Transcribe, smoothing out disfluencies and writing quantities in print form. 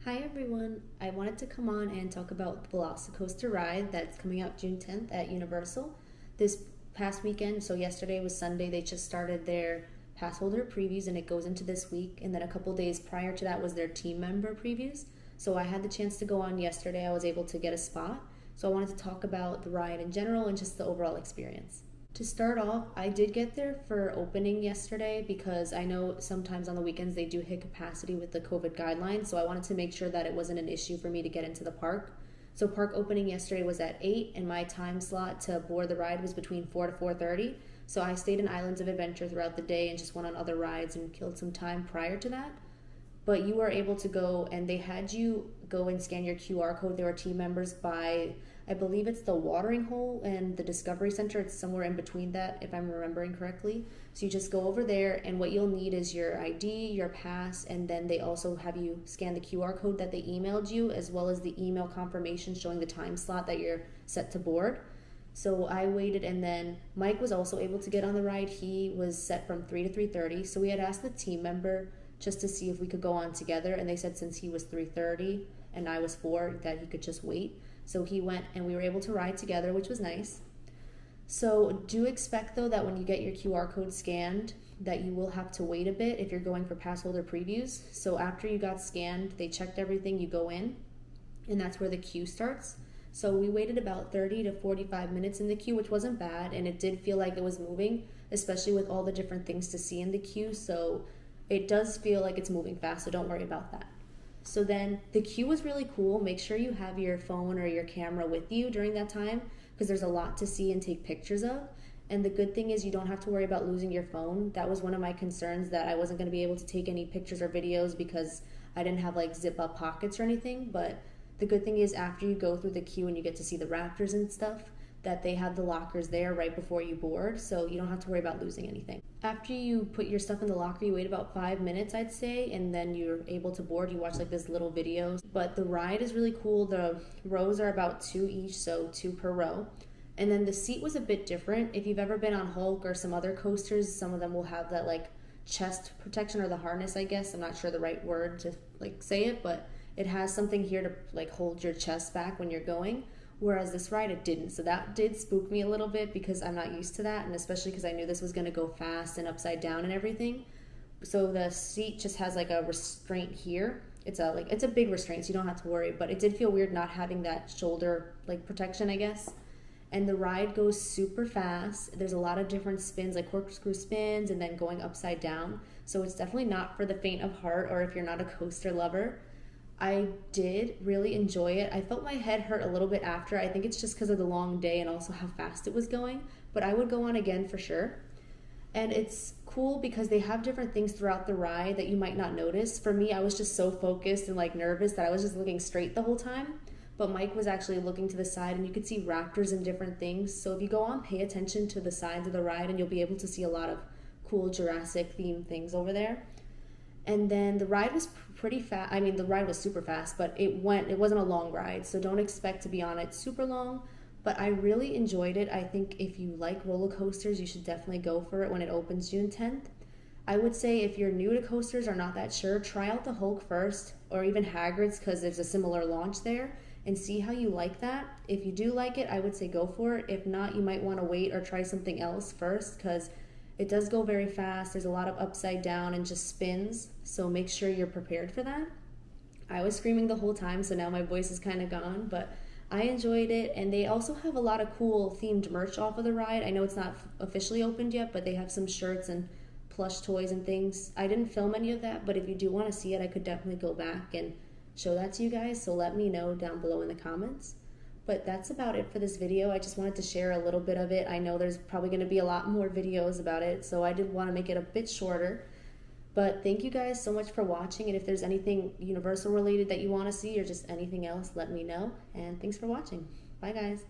Hi everyone, I wanted to come on and talk about the Velocicoaster ride that's coming out June 10th at Universal. This past weekend, so yesterday was Sunday, they just started their Passholder Previews and it goes into this week, and then a couple days prior to that was their team member previews. So I had the chance to go on yesterday, I was able to get a spot. So I wanted to talk about the ride in general and just the overall experience. To start off, I did get there for opening yesterday because I know sometimes on the weekends they do hit capacity with the COVID guidelines, so I wanted to make sure that it wasn't an issue for me to get into the park. So park opening yesterday was at 8 and my time slot to board the ride was between 4 to 4:30. So I stayed in Islands of Adventure throughout the day and just went on other rides and killed some time prior to that. But you were able to go, and they had you go and scan your QR code. There were team members by, I believe it's the watering hole and the Discovery Center. It's somewhere in between that, if I'm remembering correctly. So you just go over there, and what you'll need is your ID, your pass, and then they also have you scan the QR code that they emailed you, as well as the email confirmation showing the time slot that you're set to board. So I waited, and then Mike was also able to get on the ride. He was set from 3 to 3:30. So we had asked the team member just to see if we could go on together, and they said since he was 3:30 and I was 4 that he could just wait. So he went and we were able to ride together, which was nice. So do expect though that when you get your QR code scanned that you will have to wait a bit if you're going for Passholder Previews. So after you got scanned, they checked everything, you go in, and that's where the queue starts. So we waited about 30 to 45 minutes in the queue, which wasn't bad, and it did feel like it was moving, especially with all the different things to see in the queue. So it does feel like it's moving fast, so don't worry about that. So then the queue was really cool. Make sure you have your phone or your camera with you during that time because there's a lot to see and take pictures of. And the good thing is you don't have to worry about losing your phone. That was one of my concerns, that I wasn't going to be able to take any pictures or videos because I didn't have like zip up pockets or anything. But the good thing is after you go through the queue and you get to see the Raptors and stuff, that they have the lockers there right before you board, so you don't have to worry about losing anything. After you put your stuff in the locker, you wait about 5 minutes, I'd say, and then you're able to board. You watch like this little videos. But the ride is really cool. The rows are about 2 each, so 2 per row. And then the seat was a bit different. If you've ever been on Hulk or some other coasters, some of them will have that like chest protection or the harness, I guess. I'm not sure the right word to like say it, but it has something here to like hold your chest back when you're going. Whereas this ride, it didn't. So that did spook me a little bit because I'm not used to that, and especially because I knew this was going to go fast and upside down and everything. So the seat just has like a restraint here. It's a big restraint, so you don't have to worry, but it did feel weird not having that shoulder like protection, I guess. And the ride goes super fast. There's a lot of different spins, like corkscrew spins and then going upside down. So it's definitely not for the faint of heart or if you're not a coaster lover. I did really enjoy it. I felt my head hurt a little bit after. I think it's just because of the long day and also how fast it was going, but I would go on again for sure. And it's cool because they have different things throughout the ride that you might not notice. For me, I was just so focused and like nervous that I was just looking straight the whole time, but Mike was actually looking to the side and you could see raptors and different things. So if you go on, pay attention to the sides of the ride and you'll be able to see a lot of cool Jurassic themed things over there. And then the ride was pretty fast. I mean, the ride was super fast, but it wasn't a long ride, so don't expect to be on it super long. But I really enjoyed it. I think if you like roller coasters, you should definitely go for it when it opens June 10th. I would say if you're new to coasters or not that sure, try out the Hulk first, or even Hagrid's because there's a similar launch there, and see how you like that. If you do like it, I would say go for it. If not, you might want to wait or try something else first because it does go very fast. There's a lot of upside down and just spins, so make sure you're prepared for that. I was screaming the whole time, so now my voice is kind of gone, but I enjoyed it. And they also have a lot of cool themed merch off of the ride. I know it's not officially opened yet, but they have some shirts and plush toys and things. I didn't film any of that, but if you do want to see it, I could definitely go back and show that to you guys, so let me know down below in the comments. But that's about it for this video. I just wanted to share a little bit of it. I know there's probably going to be a lot more videos about it, so I did want to make it a bit shorter. But thank you guys so much for watching, and if there's anything Universal related that you want to see or just anything else, let me know. And thanks for watching. Bye guys.